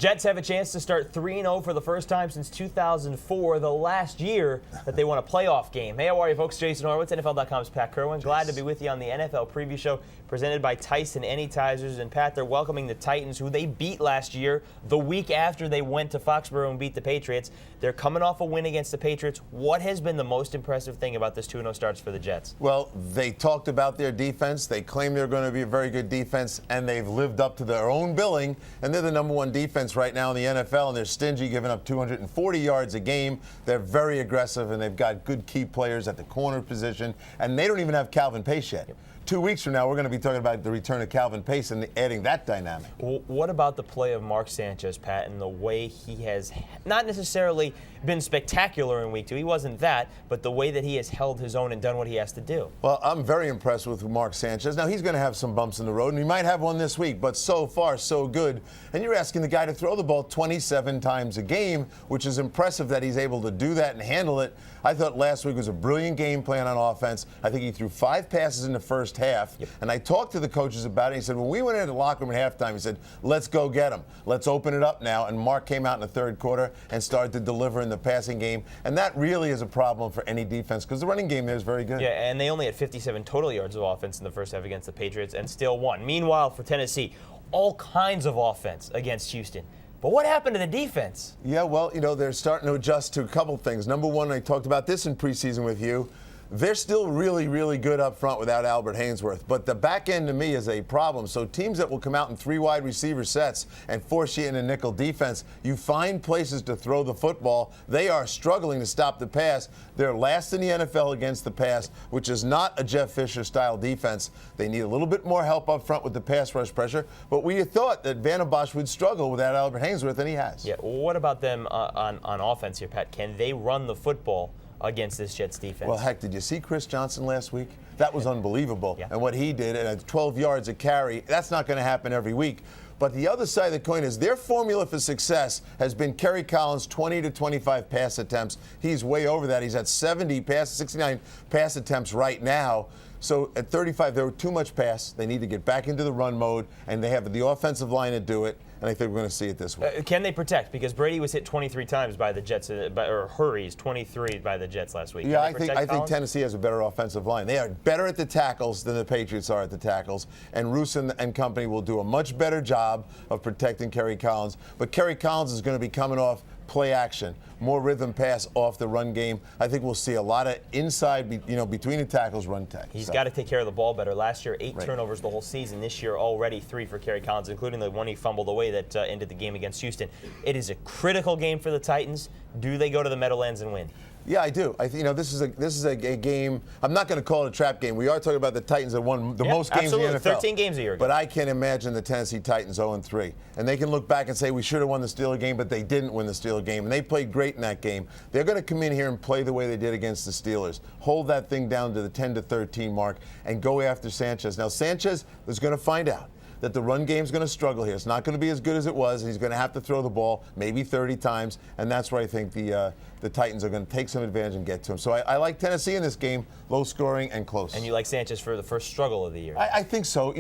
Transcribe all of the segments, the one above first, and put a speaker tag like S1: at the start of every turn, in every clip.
S1: Jets have a chance to start 3-0 for the first time since 2004, the last year that they won a playoff game. Hey, how are you, folks? Jason Horowitz, NFL.com's Pat Kirwan. Glad to be with you on the NFL Preview Show presented by Tyson Anytizers. And, Pat, they're welcoming the Titans, who they beat last year the week after they went to Foxborough and beat the Patriots. They're coming off a win against the Patriots. What has been the most impressive thing about this 2-0 starts for the Jets?
S2: Well, they talked about their defense. They claim they're going to be a very good defense, and they've lived up to their own billing. And they're the #1 defense right now in the NFL, and they're stingy, giving up 240 yards a game. They're very aggressive, and they've got good key players at the corner position. And they don't even have Calvin Pace yet. 2 weeks from now, we're going to be talking about the return of Calvin Pace and adding that dynamic.
S1: What about the play of Mark Sanchez, Pat, and the way he has not necessarily been spectacular in week 2? He wasn't that, but the way that he has held his own and done what he has to do.
S2: Well, I'm very impressed with Mark Sanchez. Now, he's going to have some bumps in the road, and he might have one this week, but so far, so good. And you're asking the guy to throw the ball 27 times a game, which is impressive that he's able to do that and handle it. I thought last week was a brilliant game plan on offense. I think he threw 5 passes in the first half.
S1: Yep.
S2: And I talked to the coaches about it. He said, when we went into the locker room at halftime, he said, let's go get him. Let's open it up now. And Mark came out in the third quarter and started to deliver in the passing game. And that really is a problem for any defense because the running game there is very good.
S1: Yeah, and they only had 57 total yards of offense in the first half against the Patriots and still won. Meanwhile, for Tennessee, all kinds of offense against Houston. But what happened to the defense?
S2: Yeah, well, they're starting to adjust to a couple things. Number one, I talked about this in preseason with you. They're still really, really good up front without Albert Haynesworth. But the back end to me is a problem. So teams that will come out in 3 wide receiver sets and force you in a nickel defense, you find places to throw the football. They are struggling to stop the pass. They're last in the NFL against the pass, which is not a Jeff Fisher-style defense. They need a little bit more help up front with the pass rush pressure. But we thought that Van Bosch would struggle without Albert Haynesworth, and he has.
S1: Yeah, what about them on offense here, Pat? Can they run the football against this Jets defense?
S2: Well, heck, did you see Chris Johnson last week? That was unbelievable.
S1: Yeah.
S2: And what he did at 12 yards a carry, that's not going to happen every week. But the other side of the coin is their formula for success has been Kerry Collins' 20 to 25 pass attempts. He's way over that. He's at 69 pass attempts right now. So at 35, they were too much pass. They need to get back into the run mode, and they have the offensive line to do it. And I think we're going to see it this week.
S1: Can they protect? Because Brady was hit 23 times by the Jets, or hurries 23 by the Jets last week.
S2: Yeah, I think Tennessee has a better offensive line. They are better at the tackles than the Patriots are at the tackles. And Roos and company will do a much better job of protecting Kerry Collins. But Kerry Collins is going to be coming off play action, more rhythm pass off the run game. I think we'll see a lot of inside, between the tackles, run tech.
S1: He's got to take care of the ball better. Last year, 8 turnovers the whole season. This year, already 3 for Kerry Collins, including the one he fumbled away that ended the game against Houston. It is a critical game for the Titans. Do they go to the Meadowlands and win?
S2: Yeah, I do. I think this is a game. I'm not going to call it a trap game. We are talking about the Titans that won the most games in the NFL.
S1: 13 games a year ago.
S2: But I can't imagine the Tennessee Titans 0-3. And they can look back and say we should have won the Steeler game, but they didn't win the Steeler game. And they played great in that game. They're going to come in here and play the way they did against the Steelers. Hold that thing down to the 10-13 mark and go after Sanchez. Now, Sanchez is going to find out that the run game's going to struggle here. It's not going to be as good as it was, and he's going to have to throw the ball maybe 30 times, and that's where I think the Titans are going to take some advantage and get to him. So I like Tennessee in this game, low scoring and close.
S1: And you like Sanchez for the first struggle of the year?
S2: I think so.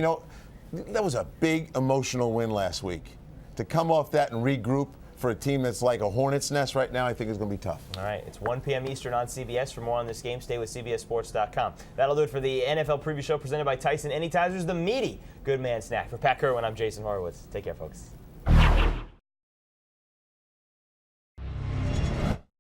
S2: That was a big emotional win last week. To come off that and regroup for a team that's like a hornet's nest right now, I think is going to be tough.
S1: All right, it's 1 p.m. Eastern on CBS. For more on this game, stay with CBSSports.com. That'll do it for the NFL Preview Show presented by Tyson Anytizers, the meaty Good Man Snack. For Pat Kirwan, I'm Jason Horowitz. Take care, folks.